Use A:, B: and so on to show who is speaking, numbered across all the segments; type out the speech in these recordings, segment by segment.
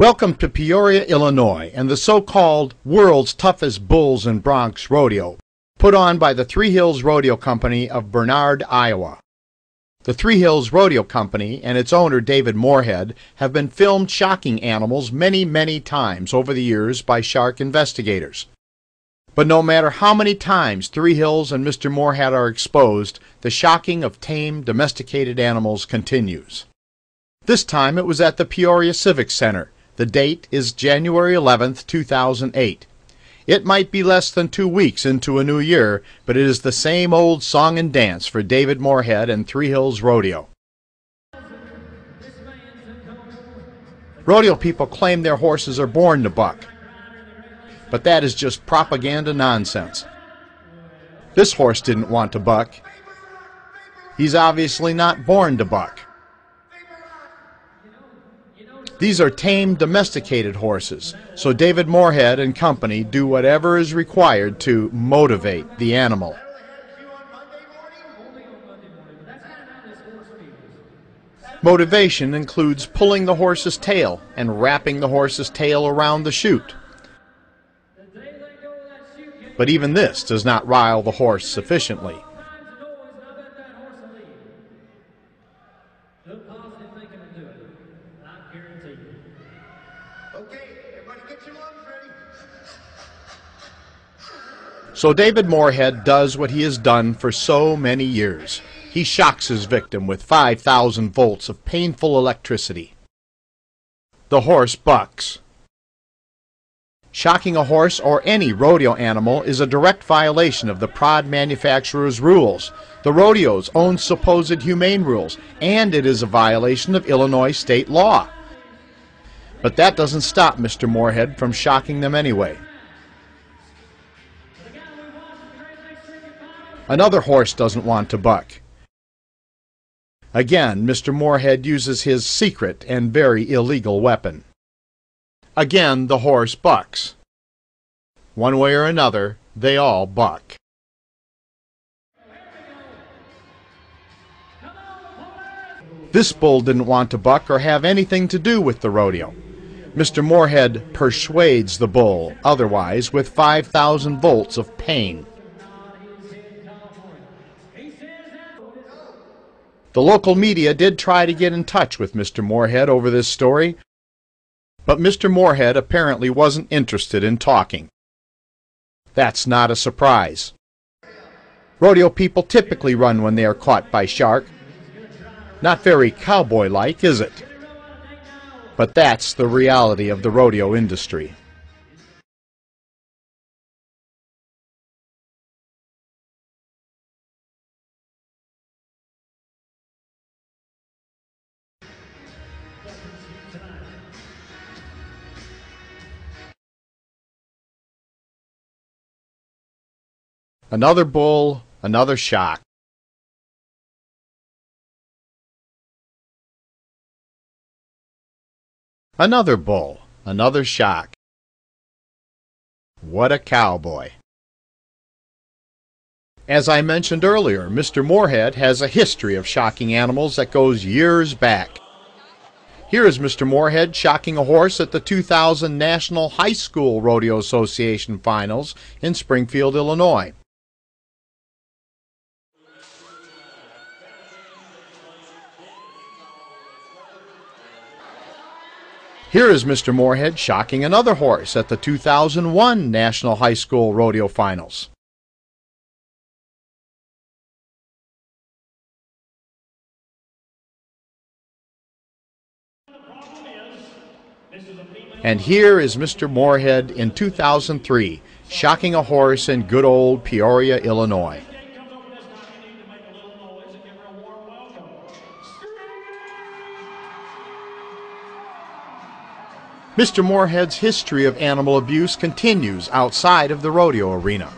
A: Welcome to Peoria, Illinois, and the so-called world's toughest bulls and broncs rodeo, put on by the Three Hills Rodeo Company of Bernard, Iowa. The Three Hills Rodeo Company and its owner David Moorhead have been filmed shocking animals many times over the years by shark investigators. But no matter how many times Three Hills and Mr. Moorhead are exposed, the shocking of tame, domesticated animals continues. This time it was at the Peoria Civic Center. The date is January 11th, 2008. It might be less than 2 weeks into a new year, but it is the same old song and dance for David Moorhead and Three Hills Rodeo. Rodeo people claim their horses are born to buck, but that is just propaganda nonsense. This horse didn't want to buck. He's obviously not born to buck. These are tame, domesticated horses, so David Moorhead and company do whatever is required to motivate the animal. Motivation includes pulling the horse's tail and wrapping the horse's tail around the chute. But even this does not rile the horse sufficiently. So David Moorhead does what he has done for so many years. He shocks his victim with 5,000 volts of painful electricity. The horse bucks. Shocking a horse or any rodeo animal is a direct violation of the prod manufacturer's rules, the rodeo's own supposed humane rules, and it is a violation of Illinois state law. But that doesn't stop Mr. Moorhead from shocking them anyway. Another horse doesn't want to buck. Again, Mr. Moorhead uses his secret and very illegal weapon. Again, the horse bucks. One way or another, they all buck. This bull didn't want to buck or have anything to do with the rodeo. Mr. Moorhead persuades the bull otherwise with 5,000 volts of pain. The local media did try to get in touch with Mr. Moorhead over this story, but Mr. Moorhead apparently wasn't interested in talking. That's not a surprise. Rodeo people typically run when they are caught by shark. Not very cowboy-like, is it? But that's the reality of the rodeo industry. Another bull, another shock. Another bull, another shock. What a cowboy. As I mentioned earlier, Mr. Moorhead has a history of shocking animals that goes years back. Here is Mr. Moorhead shocking a horse at the 2000 National High School Rodeo Association Finals in Springfield, Illinois. Here is Mr. Moorhead shocking another horse at the 2001 National High School Rodeo Finals. And here is Mr. Moorhead in 2003 shocking a horse in good old Peoria, Illinois. Mr. Moorhead's history of animal abuse continues outside of the rodeo arena.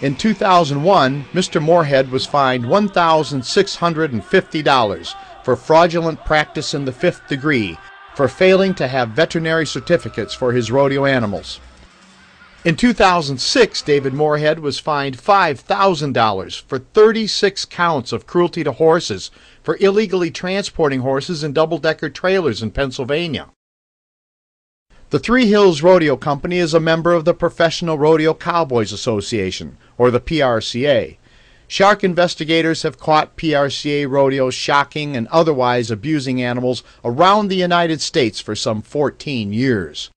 A: In 2001, Mr. Moorhead was fined $1,650 for fraudulent practice in the 5th degree for failing to have veterinary certificates for his rodeo animals. In 2006, David Moorhead was fined $5,000 for 36 counts of cruelty to horses for illegally transporting horses in double-decker trailers in Pennsylvania. The Three Hills Rodeo Company is a member of the Professional Rodeo Cowboys Association, or the PRCA. Shark investigators have caught PRCA rodeos shocking and otherwise abusing animals around the United States for some 14 years.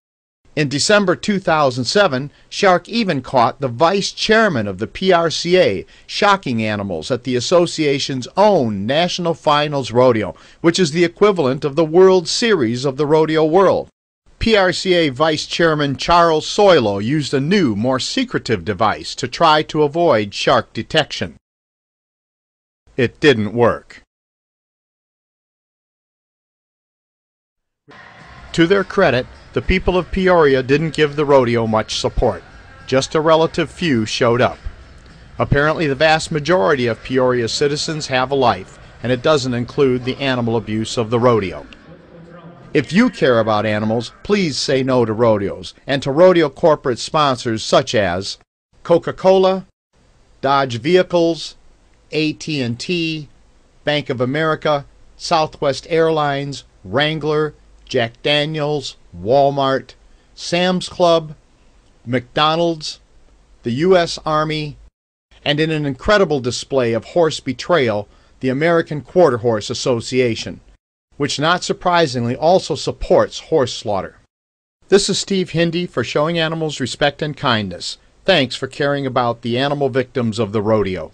A: In December 2007, Shark even caught the vice chairman of the PRCA shocking animals at the association's own National Finals Rodeo, which is the equivalent of the World Series of the rodeo world. PRCA Vice Chairman Charles Soilo used a new, more secretive device to try to avoid shark detection. It didn't work. To their credit, the people of Peoria didn't give the rodeo much support. Just a relative few showed up. Apparently the vast majority of Peoria citizens have a life, and it doesn't include the animal abuse of the rodeo. If you care about animals, please say no to rodeos, and to rodeo corporate sponsors such as Coca-Cola, Dodge Vehicles, AT&T, Bank of America, Southwest Airlines, Wrangler, Jack Daniels, Walmart, Sam's Club, McDonald's, the U.S. Army, and in an incredible display of horse betrayal, the American Quarter Horse Association, which not surprisingly also supports horse slaughter. This is Steve Hindy for Showing Animals Respect and Kindness. Thanks for caring about the animal victims of the rodeo.